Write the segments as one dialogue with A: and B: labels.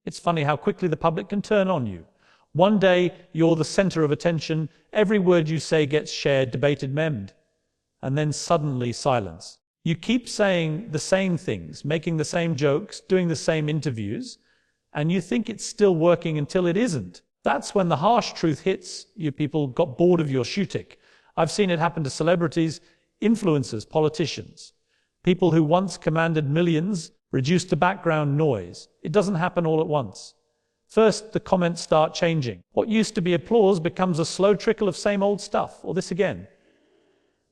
A: It's funny how quickly the public can turn on you. One day, you're the center of attention, every word you say gets shared, debated, memed. And then suddenly silence. You keep saying the same things, making the same jokes, doing the same interviews, and you think it's still working until it isn't. That's when the harsh truth hits. You people got bored of your Schtick. I've seen it happen to celebrities, influencers, politicians. People who once commanded millions, reduced to background noise. It doesn't happen all at once. First, the comments start changing. What used to be applause becomes a slow trickle of same old stuff, or this again.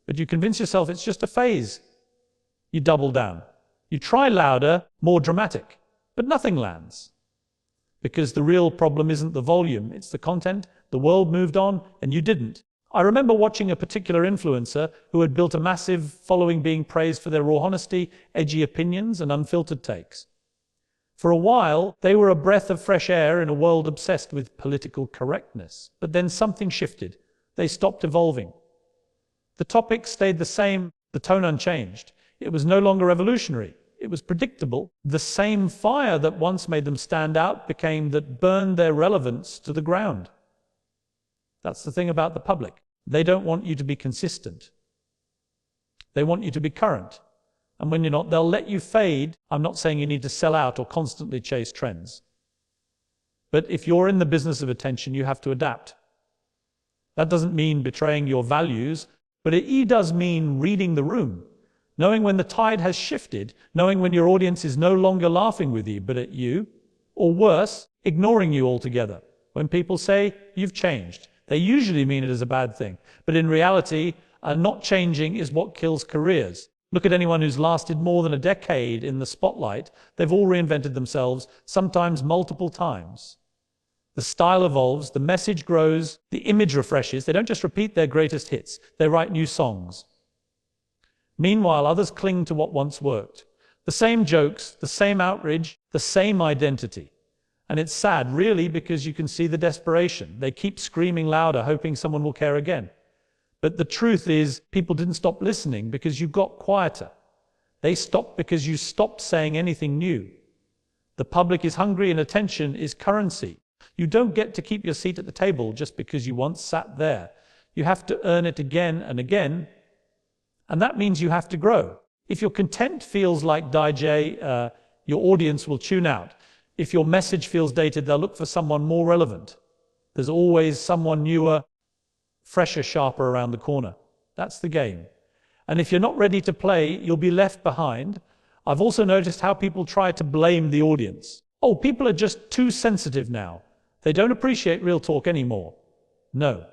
A: But you convince yourself it's just a phase. You double down. You try louder, more dramatic, but nothing lands. Because the real problem isn't the volume, it's the content. The world moved on, and you didn't. I remember watching a particular influencer who had built a massive following being praised for their raw honesty, edgy opinions, and unfiltered takes. For a while, they were a breath of fresh air in a world obsessed with political correctness. But then something shifted. They stopped evolving. The topic stayed the same, the tone unchanged. It was no longer revolutionary. It was predictable. The same fire that once made them stand out became that burned their relevance to the ground. That's the thing about the public. They don't want you to be consistent. They want you to be current. And when you're not, they'll let you fade. I'm not saying you need to sell out or constantly chase trends. But if you're in the business of attention, you have to adapt. That doesn't mean betraying your values, but it does mean reading the room. Knowing when the tide has shifted, knowing when your audience is no longer laughing with you, but at you, or worse, ignoring you altogether. When people say, you've changed, they usually mean it as a bad thing. But in reality, not changing is what kills careers. Look at anyone who's lasted more than a decade in the spotlight. They've all reinvented themselves, sometimes multiple times. The style evolves, the message grows, the image refreshes. They don't just repeat their greatest hits, they write new songs. Meanwhile, others cling to what once worked. The same jokes, the same outrage, the same identity. And it's sad, really, because you can see the desperation. They keep screaming louder, hoping someone will care again. But the truth is, people didn't stop listening because you got quieter. They stopped because you stopped saying anything new. The public is hungry and attention is currency. You don't get to keep your seat at the table just because you once sat there. You have to earn it again and again. And that means you have to grow. If your content feels like DJ, your audience will tune out. If your message feels dated, they'll look for someone more relevant. There's always someone newer, fresher, sharper around the corner. That's the game. And if you're not ready to play, you'll be left behind. I've also noticed how people try to blame the audience. Oh, people are just too sensitive now. They don't appreciate real talk anymore. No,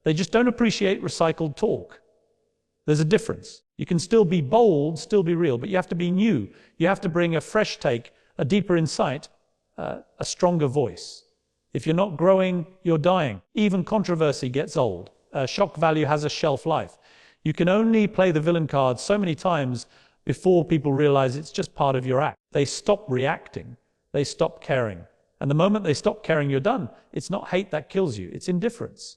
A: they just don't appreciate recycled talk. There's a difference. You can still be bold, still be real, but you have to be new. You have to bring a fresh take, a deeper insight, a stronger voice. If you're not growing, you're dying. Even controversy gets old. Shock value has a shelf life. You can only play the villain card so many times before people realize it's just part of your act. They stop reacting. They stop caring. And the moment they stop caring, you're done. It's not hate that kills you. It's indifference.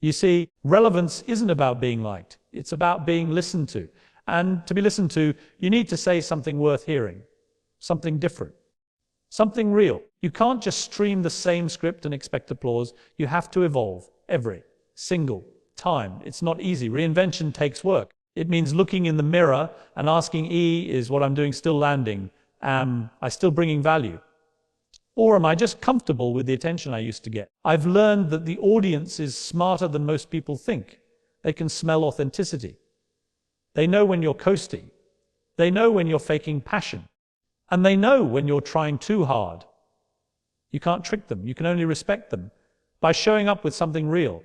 A: You see, relevance isn't about being liked. It's about being listened to. And to be listened to, you need to say something worth hearing. Something different. Something real. You can't just stream the same script and expect applause. You have to evolve every single time. It's not easy. Reinvention takes work. It means looking in the mirror and asking, is what I'm doing still landing? Am I still bringing value? Or am I just comfortable with the attention I used to get? I've learned that the audience is smarter than most people think. They can smell authenticity. They know when you're coasting. They know when you're faking passion. And they know when you're trying too hard. You can't trick them. You can only respect them by showing up with something real.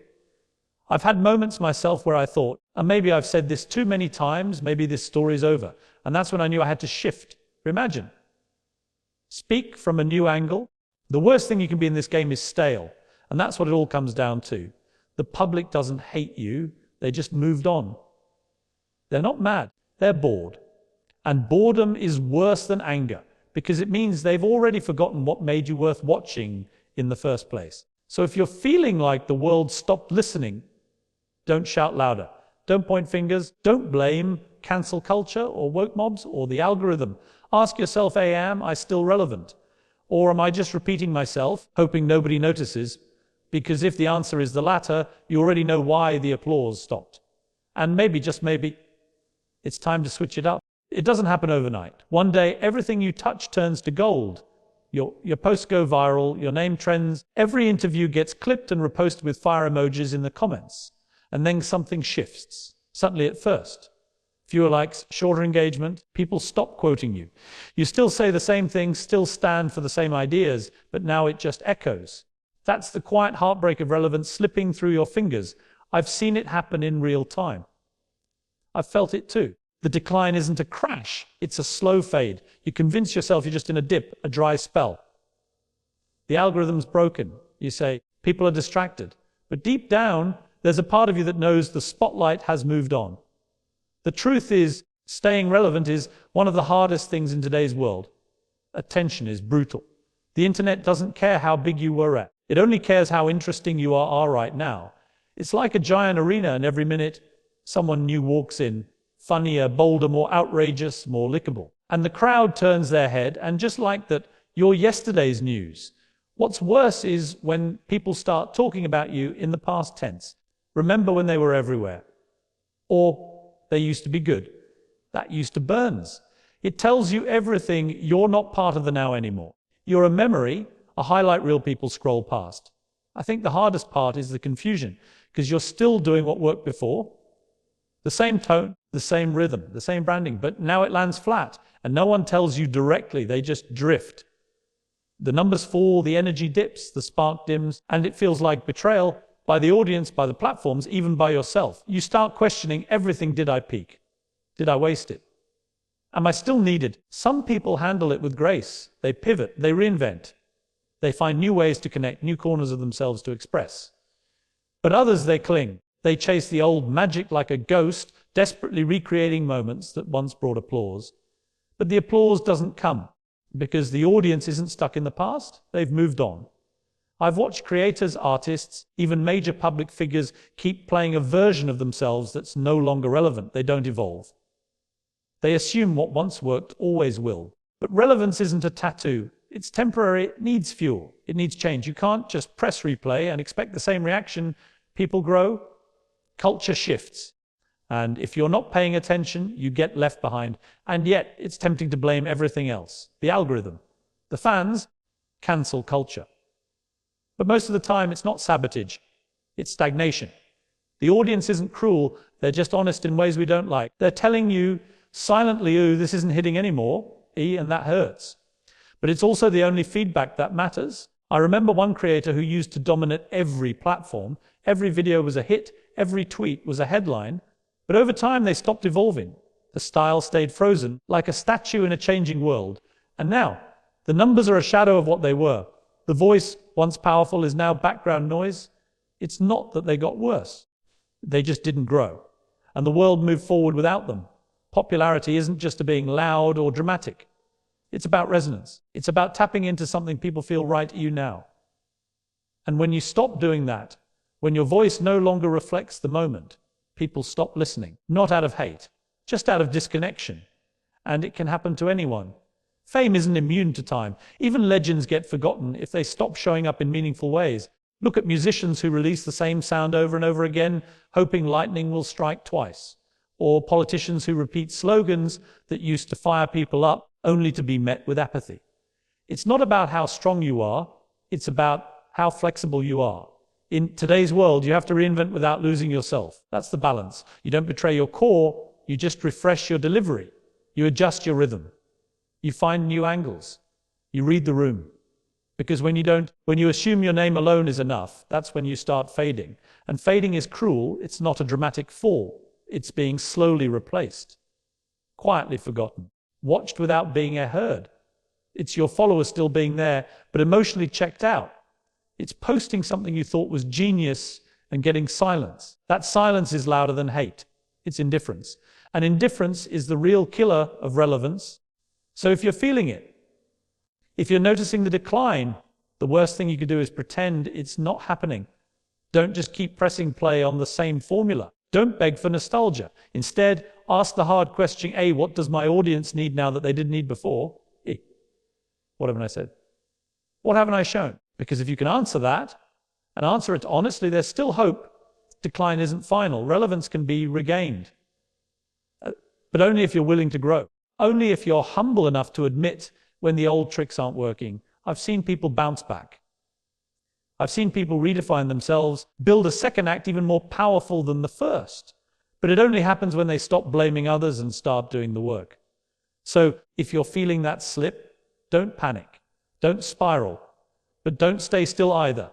A: I've had moments myself where I thought, and maybe I've said this too many times, maybe this story's over. And that's when I knew I had to shift. Imagine. Speak from a new angle. The worst thing you can be in this game is stale. And that's what it all comes down to. The public doesn't hate you. They just moved on. They're not mad. They're bored. And boredom is worse than anger because it means they've already forgotten what made you worth watching in the first place. So if you're feeling like the world stopped listening, don't shout louder. Don't point fingers. Don't blame cancel culture or woke mobs or the algorithm. Ask yourself, am I still relevant? Or am I just repeating myself, hoping nobody notices? Because if the answer is the latter, you already know why the applause stopped. And maybe, just maybe, it's time to switch it up. It doesn't happen overnight. One day, everything you touch turns to gold. Your posts go viral, your name trends, every interview gets clipped and reposted with fire emojis in the comments. And then something shifts. Suddenly at first. Fewer likes, shorter engagement, people stop quoting you. You still say the same things, still stand for the same ideas, but now it just echoes. That's the quiet heartbreak of relevance slipping through your fingers. I've seen it happen in real time. I've felt it too. The decline isn't a crash, it's a slow fade. You convince yourself you're just in a dip, a dry spell. The algorithm's broken. You say, people are distracted. But deep down, there's a part of you that knows the spotlight has moved on. The truth is, staying relevant is one of the hardest things in today's world. Attention is brutal. The internet doesn't care how big you were at. It only cares how interesting you are right now. It's like a giant arena, and every minute, someone new walks in. Funnier, bolder, more outrageous, more likable. And the crowd turns their head, and just like that, you're yesterday's news. What's worse is when people start talking about you in the past tense. Remember when they were everywhere? Or they used to be good. That used to burns. It tells you everything. You're not part of the now anymore. You're a memory, a highlight reel people scroll past. I think the hardest part is the confusion, because you're still doing what worked before. The same tone, the same rhythm, the same branding, but now it lands flat, and no one tells you directly, they just drift. The numbers fall, the energy dips, the spark dims, and it feels like betrayal by the audience, by the platforms, even by yourself. You start questioning everything. Did I peak? Did I waste it? Am I still needed? Some people handle it with grace. They pivot, they reinvent. They find new ways to connect, new corners of themselves to express. But others, they cling. They chase the old magic like a ghost, desperately recreating moments that once brought applause. But the applause doesn't come because the audience isn't stuck in the past. They've moved on. I've watched creators, artists, even major public figures keep playing a version of themselves that's no longer relevant. They don't evolve. They assume what once worked always will. But relevance isn't a tattoo. It's temporary. It needs fuel. It needs change. You can't just press replay and expect the same reaction. People grow. Culture shifts. And if you're not paying attention, you get left behind. And yet, it's tempting to blame everything else. The algorithm, the fans, cancel culture. But most of the time, it's not sabotage. It's stagnation. The audience isn't cruel. They're just honest in ways we don't like. They're telling you silently, ooh, this isn't hitting anymore, and that hurts. But it's also the only feedback that matters. I remember one creator who used to dominate every platform. Every video was a hit. Every tweet was a headline. But over time, they stopped evolving. The style stayed frozen, like a statue in a changing world. And now, the numbers are a shadow of what they were. The voice, once powerful, is now background noise. It's not that they got worse. They just didn't grow. And the world moved forward without them. Popularity isn't just being loud or dramatic. It's about resonance. It's about tapping into something people feel right to you now. And when you stop doing that, when your voice no longer reflects the moment, people stop listening, not out of hate, just out of disconnection. And it can happen to anyone. Fame isn't immune to time. Even legends get forgotten if they stop showing up in meaningful ways. Look at musicians who release the same sound over and over again, hoping lightning will strike twice. Or politicians who repeat slogans that used to fire people up, only to be met with apathy. It's not about how strong you are, it's about how flexible you are. In today's world, you have to reinvent without losing yourself. That's the balance. You don't betray your core, you just refresh your delivery. You adjust your rhythm. You find new angles. You read the room. Because when you assume your name alone is enough, that's when you start fading. And fading is cruel. It's not a dramatic fall. It's being slowly replaced. Quietly forgotten. Watched without being heard. It's your followers still being there, but emotionally checked out. It's posting something you thought was genius and getting silence. That silence is louder than hate. It's indifference. And indifference is the real killer of relevance. So if you're feeling it, if you're noticing the decline, the worst thing you could do is pretend it's not happening. Don't just keep pressing play on the same formula. Don't beg for nostalgia. Instead, ask the hard question, A, what does my audience need now that they didn't need before? E, what haven't I said? What haven't I shown? Because if you can answer that, and answer it honestly, there's still hope. Decline isn't final. Relevance can be regained. But only if you're willing to grow. Only if you're humble enough to admit when the old tricks aren't working. I've seen people bounce back. I've seen people redefine themselves, build a second act even more powerful than the first. But it only happens when they stop blaming others and start doing the work. So if you're feeling that slip, don't panic. Don't spiral. But don't stay still either.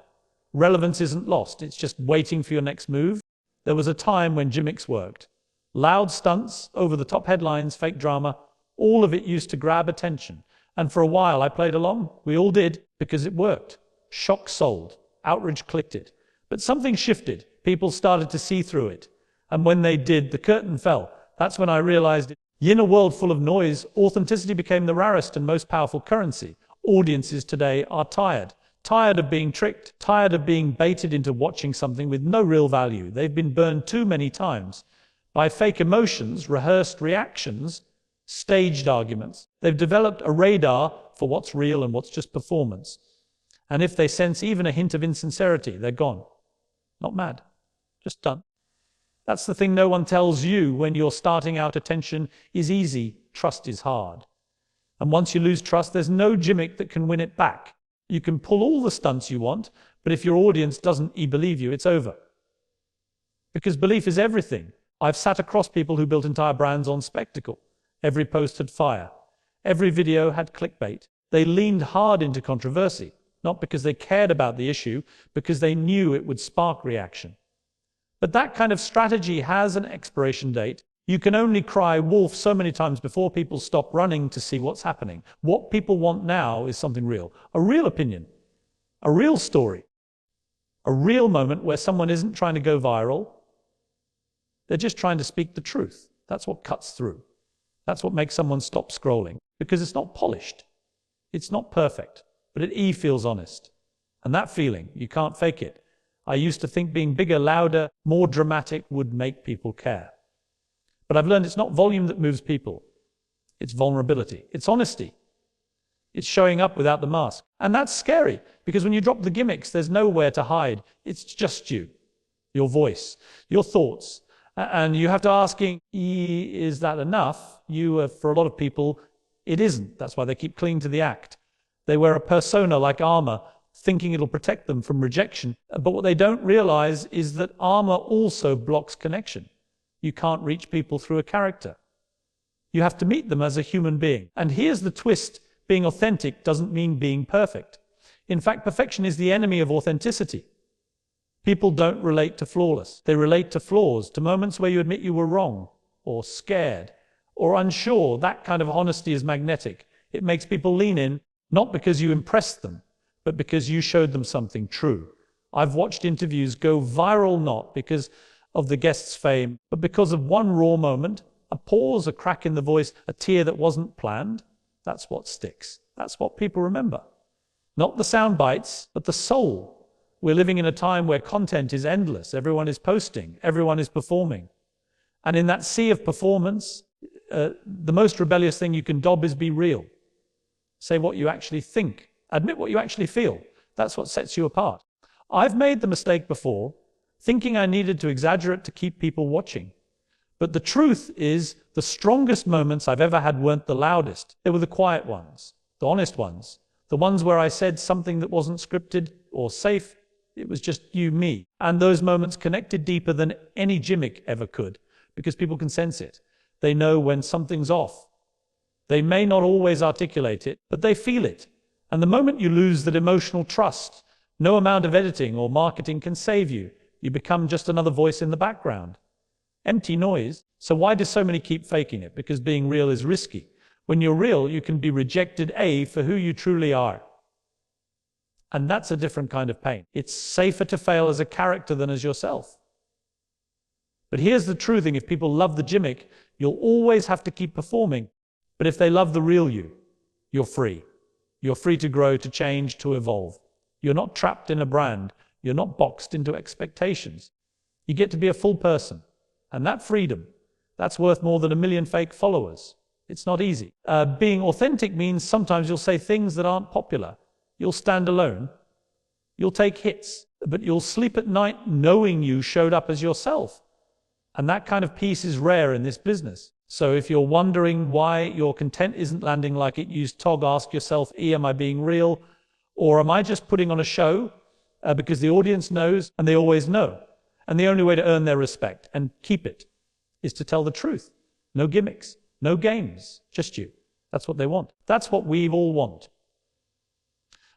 A: Relevance isn't lost. It's just waiting for your next move. There was a time when gimmicks worked. Loud stunts, over-the-top headlines, fake drama, all of it used to grab attention. And for a while I played along. We all did, because it worked. Shock sold. Outrage clicked it. But something shifted. People started to see through it. And when they did, the curtain fell. That's when I realized in a world full of noise, authenticity became the rarest and most powerful currency. Audiences today are tired. Tired of being tricked. Tired of being baited into watching something with no real value. They've been burned too many times by fake emotions, rehearsed reactions, staged arguments. They've developed a radar for what's real and what's just performance. And if they sense even a hint of insincerity, they're gone. Not mad, just done. That's the thing no one tells you when you're starting out. Attention is easy, trust is hard. And once you lose trust, there's no gimmick that can win it back. You can pull all the stunts you want, but if your audience doesn't believe you, it's over. Because belief is everything. I've sat across people who built entire brands on spectacle. Every post had fire. Every video had clickbait. They leaned hard into controversy, not because they cared about the issue, because they knew it would spark reaction. But that kind of strategy has an expiration date. You can only cry wolf so many times before people stop running to see what's happening. What people want now is something real. A real opinion. A real story. A real moment where someone isn't trying to go viral. They're just trying to speak the truth. That's what cuts through. That's what makes someone stop scrolling. Because it's not polished. It's not perfect. But it feels honest. And that feeling, you can't fake it. I used to think being bigger, louder, more dramatic would make people care. But I've learned it's not volume that moves people. It's vulnerability. It's honesty. It's showing up without the mask. And that's scary, because when you drop the gimmicks, there's nowhere to hide. It's just you, your voice, your thoughts. And you have to ask, is that enough? For a lot of people, it isn't. That's why they keep clinging to the act. They wear a persona like armor, thinking it'll protect them from rejection. But what they don't realize is that armor also blocks connection. You can't reach people through a character. You have to meet them as a human being. And here's the twist. Being authentic doesn't mean being perfect. In fact, perfection is the enemy of authenticity. People don't relate to flawless. They relate to flaws, to moments where you admit you were wrong, or scared, or unsure. That kind of honesty is magnetic. It makes people lean in, not because you impressed them, but because you showed them something true. I've watched interviews go viral not because of the guest's fame, but because of one raw moment, a pause, a crack in the voice, a tear that wasn't planned. That's what sticks. That's what people remember. Not the sound bites, but the soul. We're living in a time where content is endless. Everyone is posting. Everyone is performing. And in that sea of performance, the most rebellious thing you can dob is be real. Say what you actually think. Admit what you actually feel. That's what sets you apart. I've made the mistake before, thinking I needed to exaggerate to keep people watching. But the truth is, the strongest moments I've ever had weren't the loudest. They were the quiet ones, the honest ones, the ones where I said something that wasn't scripted or safe. It was just you, me. And those moments connected deeper than any gimmick ever could, because people can sense it. They know when something's off. They may not always articulate it, but they feel it. And the moment you lose that emotional trust, no amount of editing or marketing can save you. You become just another voice in the background. Empty noise. So why do so many keep faking it? Because being real is risky. When you're real, you can be rejected, for who you truly are. And that's a different kind of pain. It's safer to fail as a character than as yourself. But here's the true thing. If people love the gimmick, you'll always have to keep performing. But if they love the real you, you're free. You're free to grow, to change, to evolve. You're not trapped in a brand. You're not boxed into expectations. You get to be a full person. And that freedom, that's worth more than 1 million fake followers. It's not easy. Being authentic means sometimes you'll say things that aren't popular. You'll stand alone. You'll take hits, but you'll sleep at night knowing you showed up as yourself. And that kind of peace is rare in this business. So if you're wondering why your content isn't landing like it used to, ask yourself, am I being real? Or am I just putting on a show? Because the audience knows, and they always know. And the only way to earn their respect and keep it is to tell the truth. No gimmicks, no games, just you. That's what they want. That's what we all want.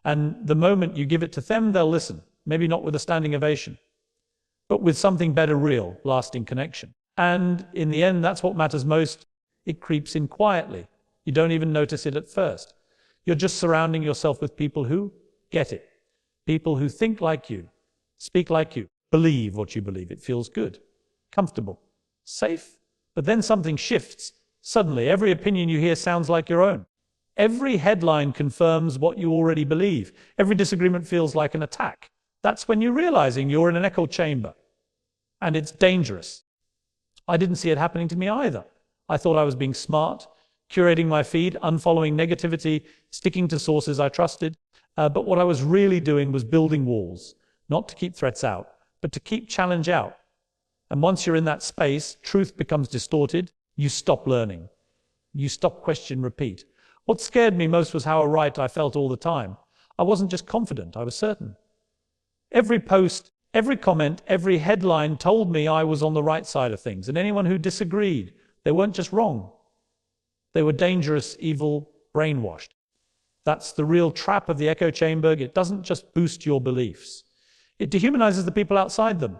A: And the moment you give it to them, they'll listen. Maybe not with a standing ovation, but with something better, real, lasting connection. And in the end, that's what matters most. It creeps in quietly. You don't even notice it at first. You're just surrounding yourself with people who get it. People who think like you, speak like you, believe what you believe. It feels good, comfortable, safe. But then something shifts. Suddenly, every opinion you hear sounds like your own. Every headline confirms what you already believe. Every disagreement feels like an attack. That's when you're realizing you're in an echo chamber. And it's dangerous. I didn't see it happening to me either. I thought I was being smart, curating my feed, unfollowing negativity, sticking to sources I trusted. But what I was really doing was building walls, not to keep threats out, but to keep challenge out. And once you're in that space, truth becomes distorted. You stop learning. You stop, question, repeat. What scared me most was how right I felt all the time. I wasn't just confident, I was certain. Every post, every comment, every headline told me I was on the right side of things. And anyone who disagreed, they weren't just wrong. They were dangerous, evil, brainwashed. That's the real trap of the echo chamber. It doesn't just boost your beliefs. It dehumanizes the people outside them.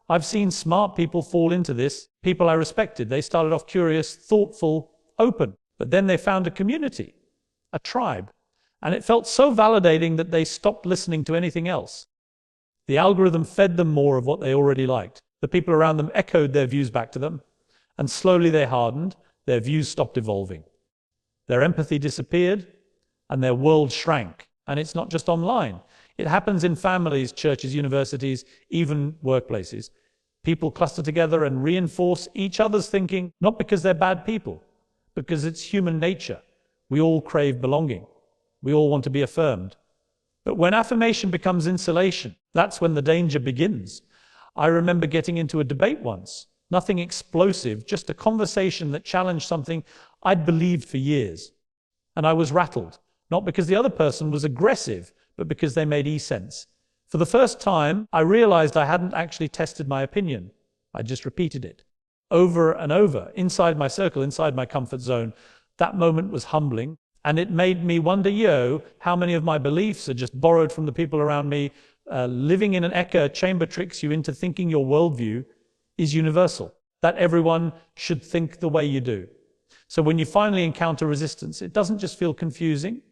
A: I've seen smart people fall into this, people I respected. They started off curious, thoughtful, open, but then they found a community, a tribe, and it felt so validating that they stopped listening to anything else. The algorithm fed them more of what they already liked. The people around them echoed their views back to them, and slowly they hardened, their views stopped evolving. Their empathy disappeared, and their world shrank. And it's not just online. It happens in families, churches, universities, even workplaces. People cluster together and reinforce each other's thinking, not because they're bad people, but because it's human nature. We all crave belonging. We all want to be affirmed. But when affirmation becomes insulation, that's when the danger begins. I remember getting into a debate once. Nothing explosive, just a conversation that challenged something I'd believed for years. And I was rattled, not because the other person was aggressive, but because they made sense. For the first time, I realized I hadn't actually tested my opinion. I just repeated it over and over, inside my circle, inside my comfort zone. That moment was humbling, and it made me wonder, how many of my beliefs are just borrowed from the people around me. Living in an echo chamber tricks you into thinking your worldview is universal, that everyone should think the way you do. So when you finally encounter resistance, it doesn't just feel confusing,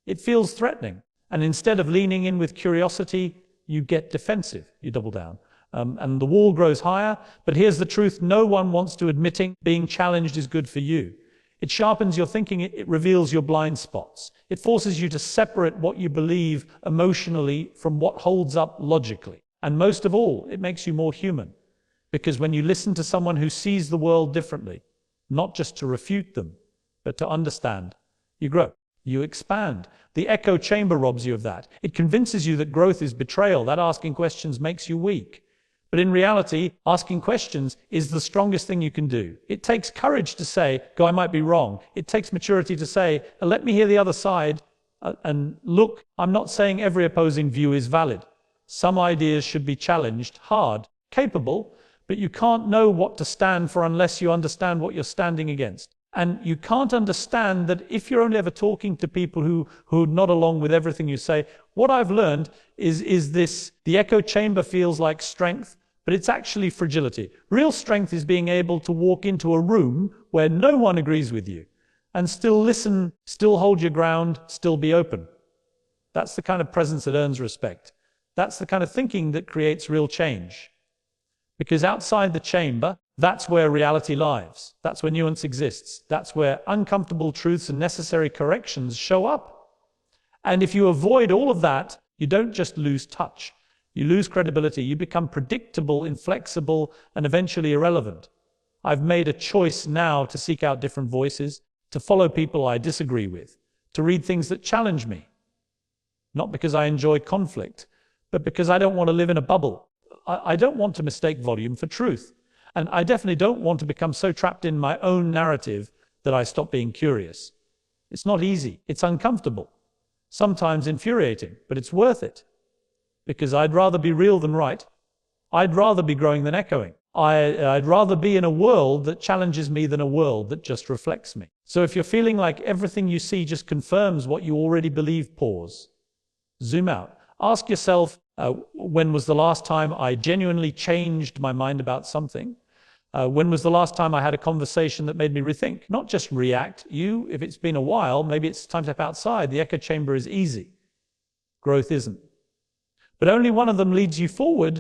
A: it feels threatening. And instead of leaning in with curiosity, you get defensive, you double down. And the wall grows higher, but here's the truth: no one wants to admitting being challenged is good for you. It sharpens your thinking, it reveals your blind spots. It forces you to separate what you believe emotionally from what holds up logically. And most of all, it makes you more human. Because when you listen to someone who sees the world differently, not just to refute them, but to understand, you grow, you expand. The echo chamber robs you of that. It convinces you that growth is betrayal, that asking questions makes you weak. But in reality, asking questions is the strongest thing you can do. It takes courage to say, I might be wrong. It takes maturity to say, let me hear the other side. And look, I'm not saying every opposing view is valid. Some ideas should be challenged, hard, capable, but you can't know what to stand for unless you understand what you're standing against. And you can't understand that if you're only ever talking to people who are not along with everything you say. What I've learned is this: the echo chamber feels like strength, but it's actually fragility. Real strength is being able to walk into a room where no one agrees with you and still listen, still hold your ground, still be open. That's the kind of presence that earns respect. That's the kind of thinking that creates real change. Because outside the chamber, that's where reality lies. That's where nuance exists. That's where uncomfortable truths and necessary corrections show up. And if you avoid all of that, you don't just lose touch. You lose credibility. You become predictable, inflexible, and eventually irrelevant. I've made a choice now to seek out different voices, to follow people I disagree with, to read things that challenge me. not because I enjoy conflict, but because I don't want to live in a bubble. I don't want to mistake volume for truth. And I definitely don't want to become so trapped in my own narrative that I stop being curious. It's not easy. It's uncomfortable. Sometimes infuriating, but it's worth it. Because I'd rather be real than right. I'd rather be growing than echoing. I'd rather be in a world that challenges me than a world that just reflects me. So if you're feeling like everything you see just confirms what you already believe, pause. Zoom out. Ask yourself, when was the last time I genuinely changed my mind about something? When was the last time I had a conversation that made me rethink? Not just react. If it's been a while, maybe it's time to step outside. The echo chamber is easy. Growth isn't. But only one of them leads you forward.